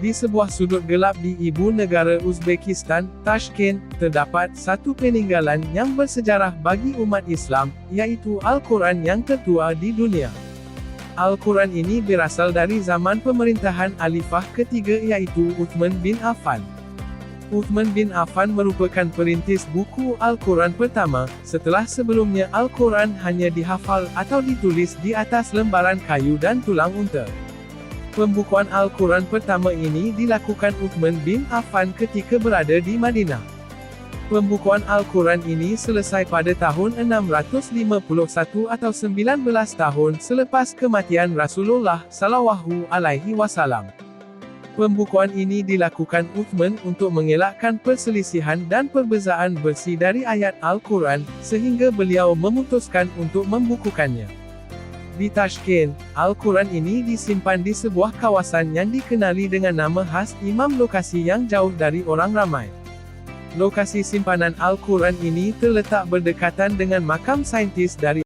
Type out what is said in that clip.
Di sebuah sudut gelap di ibu negara Uzbekistan, Tashkent, terdapat satu peninggalan yang bersejarah bagi umat Islam, yaitu Al-Quran yang tertua di dunia. Al-Quran ini berasal dari zaman pemerintahan Khalifah ketiga yaitu Uthman bin Affan. Uthman bin Affan merupakan perintis buku Al-Quran pertama, setelah sebelumnya Al-Quran hanya dihafal atau ditulis di atas lembaran kayu dan tulang unta. Pembukuan Al-Quran pertama ini dilakukan Uthman bin Affan ketika berada di Madinah. Pembukuan Al-Quran ini selesai pada tahun 651 atau 19 tahun selepas kematian Rasulullah SAW. Pembukuan ini dilakukan Uthman untuk mengelakkan perselisihan dan perbezaan bersih dari ayat Al-Quran, sehingga beliau memutuskan untuk membukukannya. Di Tashkent, Al-Quran ini disimpan di sebuah kawasan yang dikenali dengan nama khas Imam, lokasi yang jauh dari orang ramai. Lokasi simpanan Al-Quran ini terletak berdekatan dengan makam saintis dari